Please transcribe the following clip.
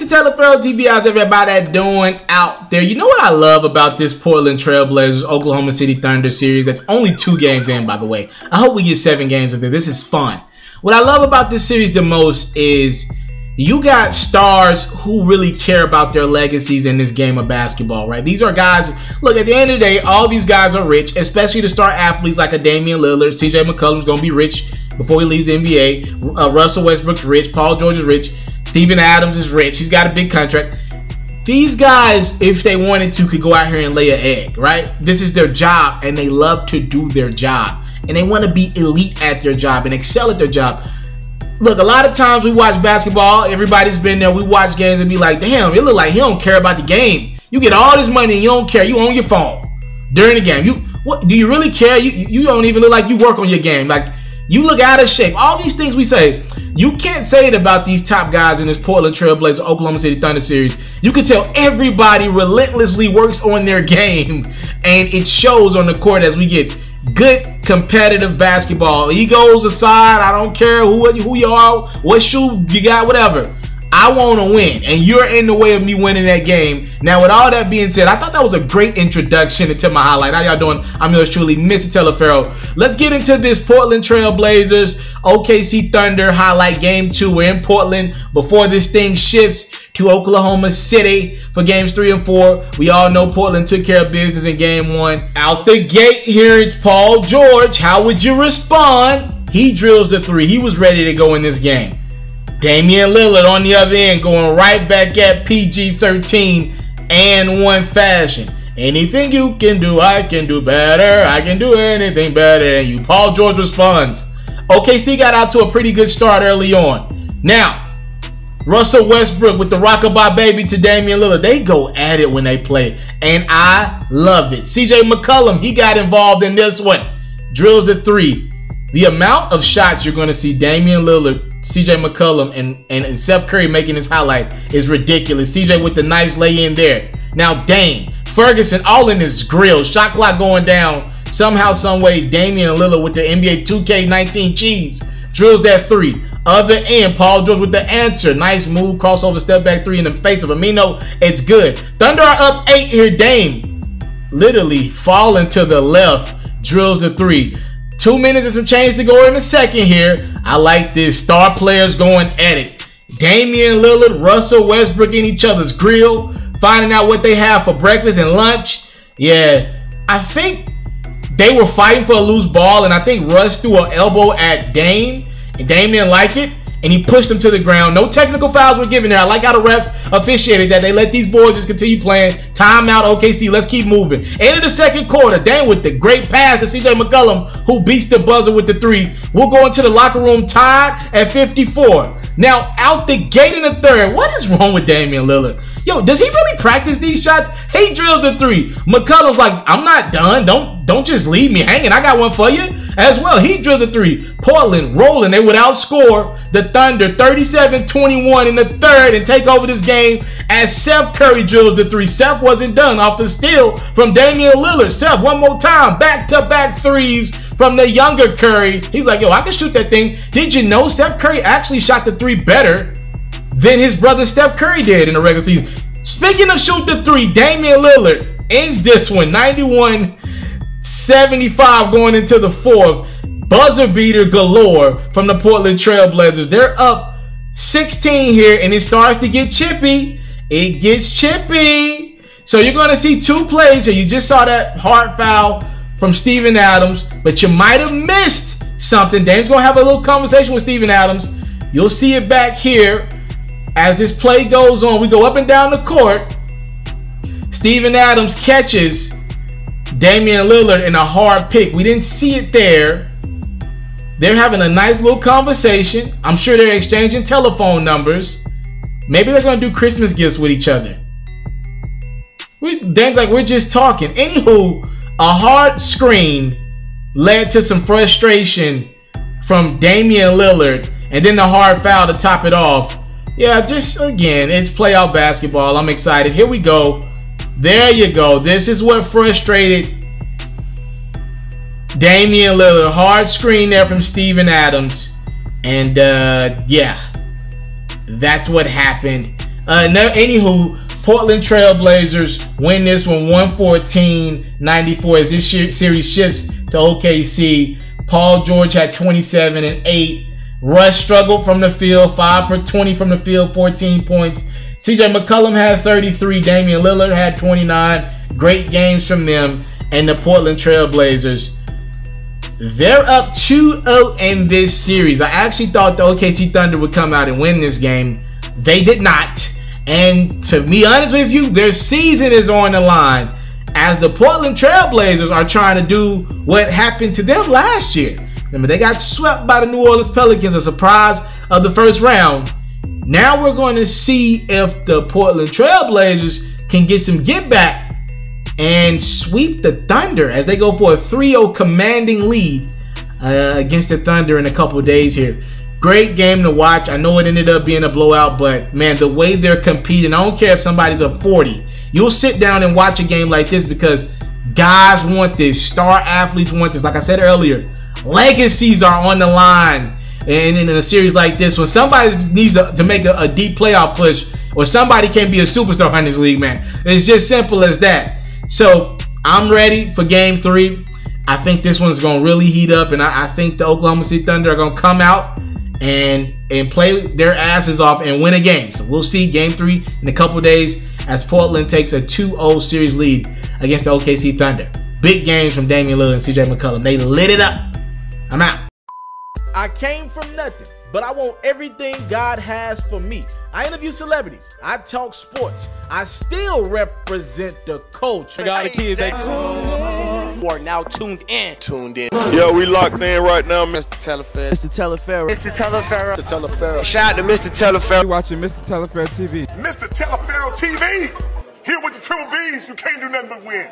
Mr. Taliaferro TV, how's everybody doing out there? You know what I love about this Portland Trailblazers Oklahoma City Thunder series? That's only 2 games in, by the way. I hope we get 7 games of this. This is fun. What I love about this series the most is you got stars who really care about their legacies in this game of basketball, right? These are guys, look, at the end of the day, all these guys are rich, especially the star athletes like a Damian Lillard. CJ McCollum's going to be rich before he leaves the NBA. Russell Westbrook's rich. Paul George is rich. Steven Adams is rich. He's got a big contract. These guys, if they wanted to, could go out here and lay an egg, right? This is their job, and they love to do their job. And they want to be elite at their job and excel at their job. Look, a lot of times we watch basketball. Everybody's been there. We watch games and be like, damn, it look like he don't care about the game. You get all this money and you don't care. You own your phone during the game. What do you really care? You don't even look like you work on your game. Like, you look out of shape. All these things we say, you can't say it about these top guys in this Portland Trailblazers Oklahoma City Thunder series. You can tell everybody relentlessly works on their game, and it shows on the court as we get good competitive basketball. Egos aside, I don't care who you are, what shoe you got, whatever. I want to win, and you're in the way of me winning that game. Now, with all that being said, I thought that was a great introduction into my highlight. How y'all doing? I'm yours truly, Mr. Taliaferro. Let's get into this Portland Trailblazers OKC Thunder highlight game 2. We're in Portland before this thing shifts to Oklahoma City for games 3 and 4. We all know Portland took care of business in game 1. Out the gate here, it's Paul George. How would you respond? He drills the 3. He was ready to go in this game. Damian Lillard on the other end going right back at PG-13 and 1 fashion. Anything you can do, I can do better. I can do anything better than you. Paul George responds. OKC got out to a pretty good start early on. Now, Russell Westbrook with the rockabye baby to Damian Lillard. They go at it when they play, and I love it. CJ McCollum, he got involved in this one. Drills the 3. The amount of shots you're going to see Damian Lillard, CJ McCollum, and Seth Curry making this highlight is ridiculous. CJ with the nice lay in there. Now Dame, Ferguson all in his grill. Shot clock going down. Somehow, some way, Damian Lillard with the NBA 2K19 cheese drills that 3. Other end, Paul George with the answer. Nice move, crossover, step back 3 in the face of Amino. It's good. Thunder are up 8 here. Dame literally falling to the left, drills the 3. 2 minutes and some change to go in the second here. I like this. Star players going at it. Damian Lillard, Russell Westbrook in each other's grill, finding out what they have for breakfast and lunch. Yeah, I think they were fighting for a loose ball, and I think Russ threw an elbow at Dame, and Dame didn't like it, and he pushed him to the ground. No technical fouls were given there. I like how the refs officiated that. They let these boys just continue playing. Timeout, OKC. Let's keep moving. End of the second quarter. Dame with the great pass to CJ McCollum, who beats the buzzer with the 3. We'll go into the locker room tied at 54. Now, out the gate in the third. What is wrong with Damian Lillard? Yo, does he really practice these shots? He drills the 3. McCollum's like, I'm not done. Don't just leave me hanging. I got one for you as well. He drilled the 3. Portland rolling. They would outscore the Thunder 37-21 in the third and take over this game as Seth Curry drills the 3. Seth wasn't done off the steal from Damian Lillard. Seth, one more time. Back-to-back 3s from the younger Curry. He's like, yo, I can shoot that thing. Did you know Seth Curry actually shot the 3 better than his brother Steph Curry did in the regular season? Speaking of shoot the 3, Damian Lillard ends this one 91-75 going into the 4th. Buzzer beater galore from the Portland Trailblazers. They're up 16 here, and it starts to get chippy. It gets chippy. So you're going to see 2 plays here. You just saw that hard foul from Steven Adams, but you might have missed something. Dame's going to have a little conversation with Steven Adams. You'll see it back here as this play goes on. We go up and down the court. Steven Adams catches Damian Lillard in a hard pick. We didn't see it there. They're having a nice little conversation. I'm sure they're exchanging telephone numbers. Maybe they're going to do Christmas gifts with each other. Dame's like, we're just talking. Anywho, a hard screen led to some frustration from Damian Lillard, and then the hard foul to top it off. Yeah, just again, it's playoff basketball. I'm excited. Here we go. There you go. This is what frustrated Damian Lillard. Hard screen there from Steven Adams. And yeah, that's what happened. Anywho, Portland Trailblazers win this one 114-94 as this series shifts to OKC. Paul George had 27 and 8. Russ struggled from the field, 5 for 20 from the field, 14 points. CJ McCollum had 33. Damian Lillard had 29. Great games from them. And the Portland Trailblazers, they're up 2-0 in this series. I actually thought the OKC Thunder would come out and win this game. They did not. And to be honest with you, their season is on the line as the Portland Trailblazers are trying to do what happened to them last year. Remember, they got swept by the New Orleans Pelicans, a surprise of the first round. Now we're going to see if the Portland Trailblazers can get some get back and sweep the Thunder as they go for a 3-0 commanding lead against the Thunder in a couple of days here. Great game to watch. I know it ended up being a blowout, but man, the way they're competing, I don't care if somebody's up 40. You'll sit down and watch a game like this because guys want this. Star athletes want this. Like I said earlier, legacies are on the line. And in a series like this, when somebody needs to make a deep playoff push, or somebody can't be a superstar in this league, man, it's just simple as that. So I'm ready for game 3. I think this one's going to really heat up, and I think the Oklahoma City Thunder are going to come out and play their asses off and win a game. So we'll see game 3 in a couple days as Portland takes a 2-0 series lead against the OKC Thunder. Big games from Damian Lillard and CJ McCollum. They lit it up. I'm out. I came from nothing, but I want everything God has for me. I interview celebrities. I talk sports. I still represent the culture. I got the kids. You are now tuned in. Yeah, we locked in right now, Mr.Taliaferro. Mr.Taliaferro. Mr.Taliaferro. Mr.Taliaferro. Shout out to Mr.Taliaferro. You're watching Mr.Taliaferro TV. Mr.Taliaferro TV. Here with the Triple B's, you can't do nothing but win.